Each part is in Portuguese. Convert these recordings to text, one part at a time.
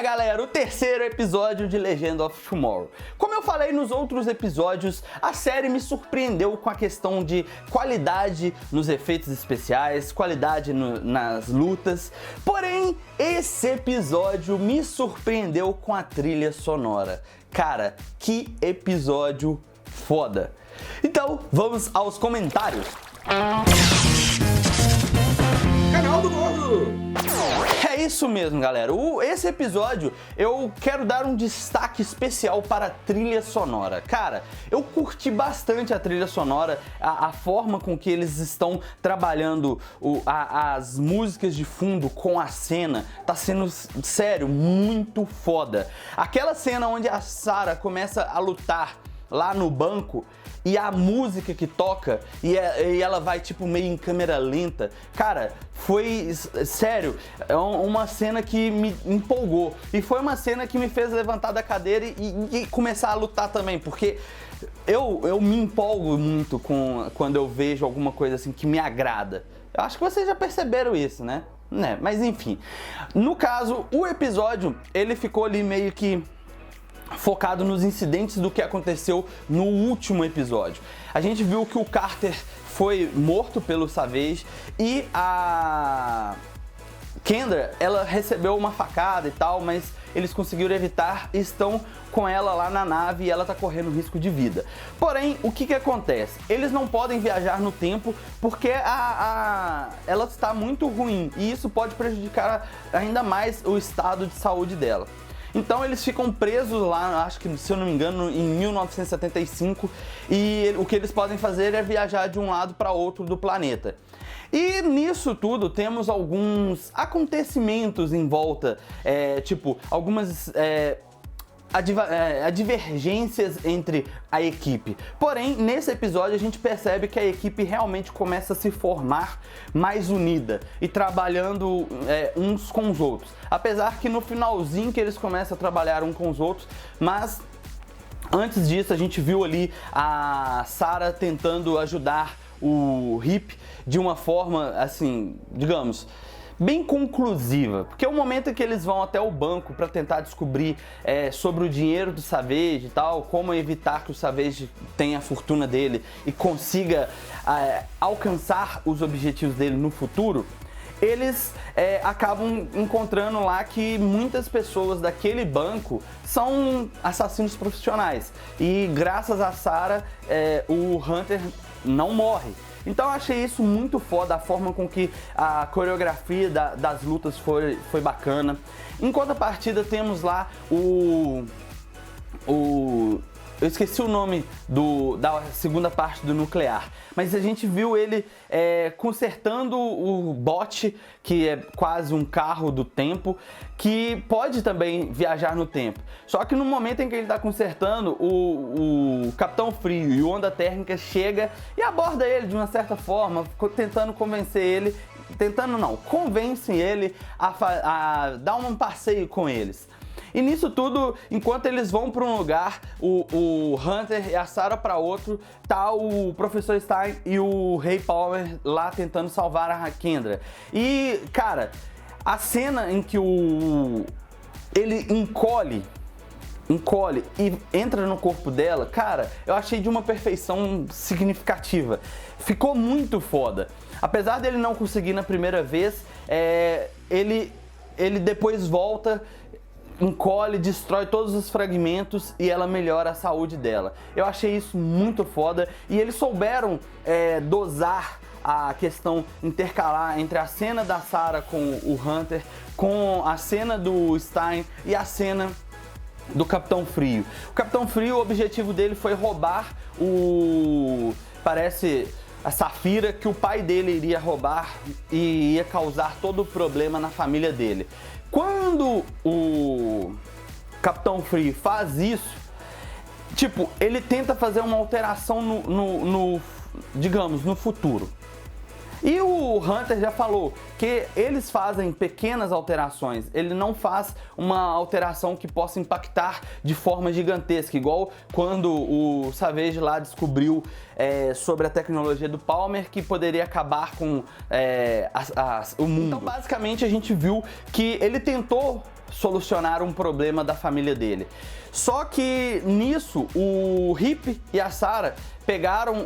galera, o terceiro episódio de Legend of Tomorrow. Como eu falei nos outros episódios, a série me surpreendeu com a questão de qualidade nos efeitos especiais, qualidade nas lutas, porém, esse episódio me surpreendeu com a trilha sonora. Cara, que episódio foda! Então, vamos aos comentários. Canal do Gordo! É isso mesmo, galera. Esse episódio eu quero dar um destaque especial para a trilha sonora. Cara, eu curti bastante a trilha sonora, a forma com que eles estão trabalhando as músicas de fundo com a cena. Tá sendo, sério, muito foda. Aquela cena onde a Sarah começa a lutar lá no banco e a música que toca e ela vai tipo meio em câmera lenta, cara, foi sério, é uma cena que me empolgou e foi uma cena que me fez levantar da cadeira e começar a lutar também, porque eu me empolgo muito quando eu vejo alguma coisa assim que me agrada. Eu acho que vocês já perceberam isso, né? Mas enfim, no caso, o episódio ele ficou ali meio que focado nos incidentes do que aconteceu no último episódio. A gente viu que o Carter foi morto pelo Savage e a Kendra, ela recebeu uma facada e tal, mas eles conseguiram evitar e estão com ela lá na nave e ela tá correndo risco de vida. Porém, o que acontece? Eles não podem viajar no tempo porque ela está muito ruim e isso pode prejudicar ainda mais o estado de saúde dela. Então eles ficam presos lá, acho que, se eu não me engano, em 1975, e o que eles podem fazer é viajar de um lado para outro do planeta. E nisso tudo temos alguns acontecimentos em volta, tipo, algumas divergências entre a equipe. Porém, nesse episódio a gente percebe que a equipe realmente começa a se formar mais unida e trabalhando uns com os outros. Apesar que no finalzinho que eles começam a trabalhar uns com os outros, mas antes disso a gente viu ali a Sarah tentando ajudar o Rip de uma forma, assim, digamos, bem conclusiva, porque o momento em que eles vão até o banco para tentar descobrir sobre o dinheiro do Savage e tal, como evitar que o Savage tenha a fortuna dele e consiga alcançar os objetivos dele no futuro, eles acabam encontrando lá que muitas pessoas daquele banco são assassinos profissionais e graças a Sarah o Hunter não morre. Então eu achei isso muito foda, a forma com que a coreografia das lutas foi bacana. Em contrapartida temos lá eu esqueci o nome da segunda parte do nuclear, mas a gente viu ele consertando o bot, que é quase um carro do tempo, que pode também viajar no tempo. Só que no momento em que ele está consertando, o Capitão Frio e o Onda Térmica chega e aborda ele de uma certa forma, tentando convencer ele, convencem ele a dar um passeio com eles. E nisso tudo, enquanto eles vão para um lugar, o Hunter e a Sarah para outro, tá o Professor Stein e o Rei Palmer lá tentando salvar a Kendra. E, cara, a cena em que ele encolhe e entra no corpo dela, cara, eu achei de uma perfeição significativa. Ficou muito foda. Apesar dele não conseguir na primeira vez, ele depois volta, encolhe, destrói todos os fragmentos e ela melhora a saúde dela. Eu achei isso muito foda e eles souberam dosar a questão, intercalar entre a cena da Sarah com o Hunter, com a cena do Stein e a cena do Capitão Frio. O Capitão Frio, o objetivo dele foi roubar parece a Safira, que o pai dele iria roubar e ia causar todo o problema na família dele. Quando o Capitão Frio faz isso, tipo, ele tenta fazer uma alteração digamos, no futuro. E o Hunter já falou que eles fazem pequenas alterações, ele não faz uma alteração que possa impactar de forma gigantesca, igual quando o Savage lá descobriu sobre a tecnologia do Palmer que poderia acabar com o mundo. Então basicamente a gente viu que ele tentou solucionar um problema da família dele. Só que nisso o Rip e a Sarah pegaram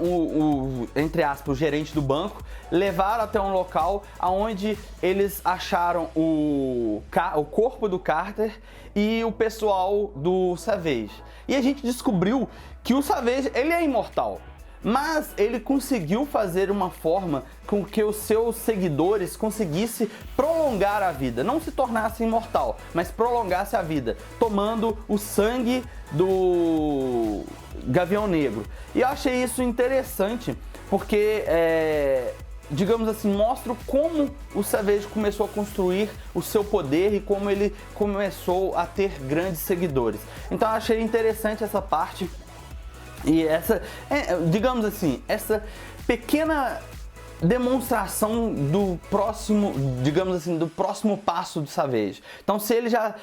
entre aspas, o gerente do banco, levaram até um local onde eles acharam o corpo do Carter e o pessoal do Savage. E a gente descobriu que o Savage, ele é imortal. Mas ele conseguiu fazer uma forma com que os seus seguidores conseguissem prolongar a vida. Não se tornasse imortal, mas prolongasse a vida, tomando o sangue do Gavião Negro. E eu achei isso interessante, porque, digamos assim, mostra como o Savage começou a construir o seu poder e como ele começou a ter grandes seguidores. Então eu achei interessante essa parte. E essa, digamos assim, essa pequena demonstração do próximo, digamos assim, do próximo passo do Savage. Então, se ele já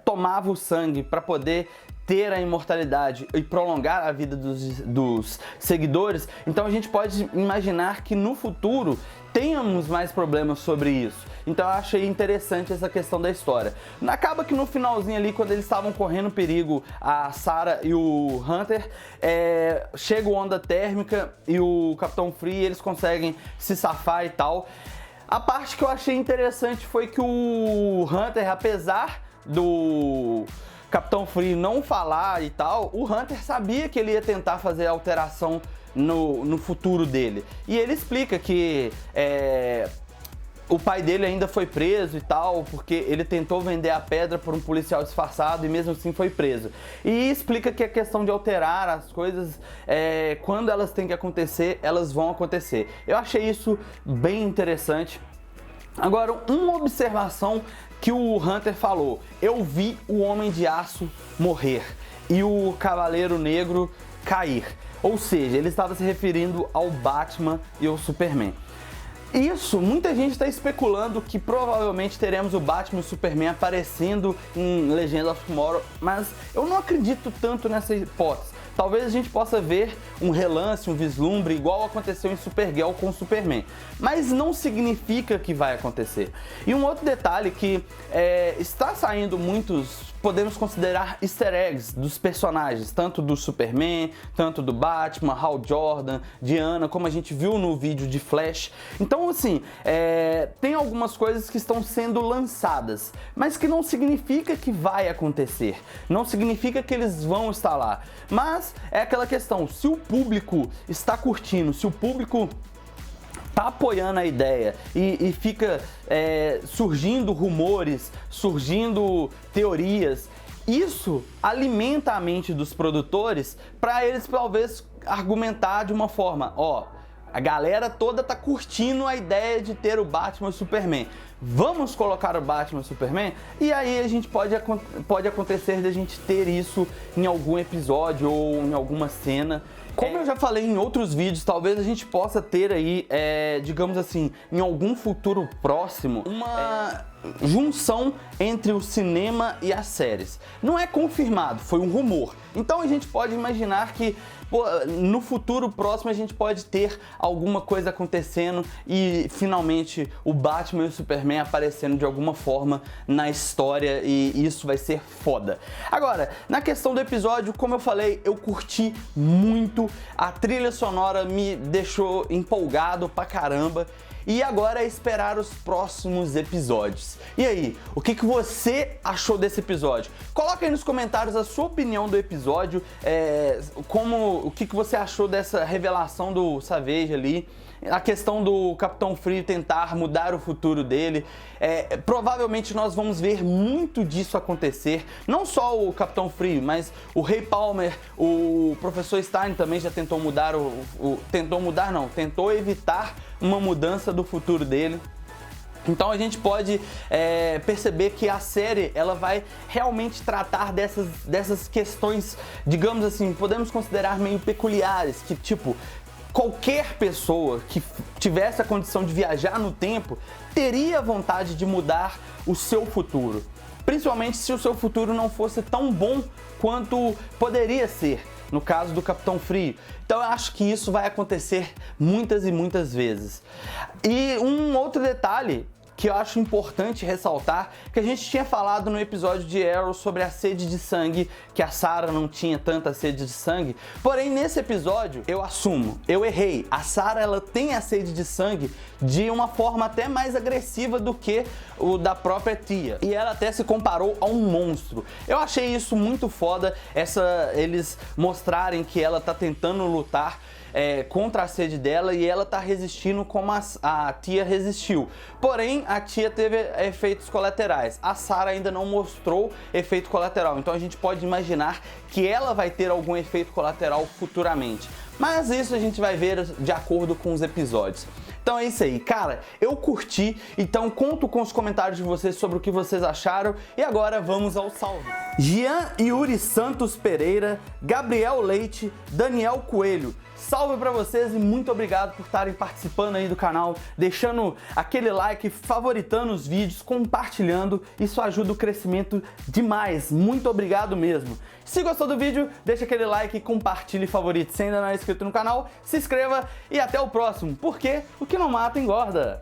tomava o sangue para poder ter a imortalidade e prolongar a vida dos seguidores, então a gente pode imaginar que no futuro tenhamos mais problemas sobre isso. Então eu achei interessante essa questão da história. Acaba que no finalzinho ali, quando eles estavam correndo perigo, a Sarah e o Hunter, chega o Onda Térmica e o Capitão Free, eles conseguem se safar e tal. A parte que eu achei interessante foi que o Hunter, apesar do Capitão Free não falar e tal, o Hunter sabia que ele ia tentar fazer alteração no futuro dele. E ele explica que o pai dele ainda foi preso e tal, porque ele tentou vender a pedra por um policial disfarçado e mesmo assim foi preso. E explica que a questão de alterar as coisas, quando elas têm que acontecer, elas vão acontecer. Eu achei isso bem interessante. Agora, uma observação que o Hunter falou: eu vi o Homem de Aço morrer e o Cavaleiro Negro cair. Ou seja, ele estava se referindo ao Batman e ao Superman. Isso, muita gente está especulando que provavelmente teremos o Batman e o Superman aparecendo em Legends of Tomorrow, mas eu não acredito tanto nessa hipótese. Talvez a gente possa ver um relance, um vislumbre, igual aconteceu em Supergirl com o Superman. Mas não significa que vai acontecer. E um outro detalhe que está saindo muitos, podemos considerar easter eggs dos personagens, tanto do Superman, tanto do Batman, Hal Jordan, Diana, como a gente viu no vídeo de Flash. Então, assim, tem algumas coisas que estão sendo lançadas, mas que não significa que vai acontecer. Não significa que eles vão estar lá. Mas é aquela questão, se o público está curtindo, se o público tá apoiando a ideia e fica surgindo rumores, surgindo teorias, isso alimenta a mente dos produtores para eles talvez argumentar de uma forma: a galera toda tá curtindo a ideia de ter o Batman e o Superman. Vamos colocar o Batman e o Superman? E aí a gente pode acontecer de a gente ter isso em algum episódio ou em alguma cena. Como eu já falei em outros vídeos, talvez a gente possa ter aí, digamos assim, em algum futuro próximo, uma junção entre o cinema e as séries. Não é confirmado, foi um rumor. Então a gente pode imaginar que no futuro próximo a gente pode ter alguma coisa acontecendo e finalmente o Batman e o Superman aparecendo de alguma forma na história, e isso vai ser foda. Agora, na questão do episódio, como eu falei, eu curti muito, a trilha sonora me deixou empolgado pra caramba. E agora é esperar os próximos episódios. E aí, o que você achou desse episódio? Coloca aí nos comentários a sua opinião do episódio, o que você achou dessa revelação do Savage ali, a questão do Capitão Free tentar mudar o futuro dele. Provavelmente nós vamos ver muito disso acontecer. Não só o Capitão Free, mas o Ray Palmer, o Professor Stein também já tentou mudar tentou evitar uma mudança do futuro dele. Então a gente pode perceber que a série ela vai realmente tratar dessas questões, digamos assim, podemos considerar meio peculiares, que tipo, qualquer pessoa que tivesse a condição de viajar no tempo teria vontade de mudar o seu futuro, principalmente se o seu futuro não fosse tão bom quanto poderia ser, no caso do Capitão Frio. Então eu acho que isso vai acontecer muitas e muitas vezes. E um outro detalhe que eu acho importante ressaltar, que a gente tinha falado no episódio de Arrow sobre a sede de sangue, que a Sarah não tinha tanta sede de sangue. Porém, nesse episódio, eu assumo, eu errei. A Sarah, ela tem a sede de sangue de uma forma até mais agressiva do que o da própria Tia. E ela até se comparou a um monstro. Eu achei isso muito foda, eles mostrarem que ela tá tentando lutar contra a sede dela e ela tá resistindo como a Tia resistiu. Porém, a Tia teve efeitos colaterais. A Sarah ainda não mostrou efeito colateral, então a gente pode imaginar que ela vai ter algum efeito colateral futuramente. Mas isso a gente vai ver de acordo com os episódios. Então é isso aí, cara, eu curti, então conto com os comentários de vocês sobre o que vocês acharam e agora vamos ao salve. Jean Yuri Santos Pereira, Gabriel Leite, Daniel Coelho, salve pra vocês e muito obrigado por estarem participando aí do canal, deixando aquele like, favoritando os vídeos, compartilhando, isso ajuda o crescimento demais, muito obrigado mesmo. Se gostou do vídeo, deixa aquele like, compartilhe e favorite. Se ainda não é inscrito no canal, se inscreva e até o próximo, porque o que não mata engorda.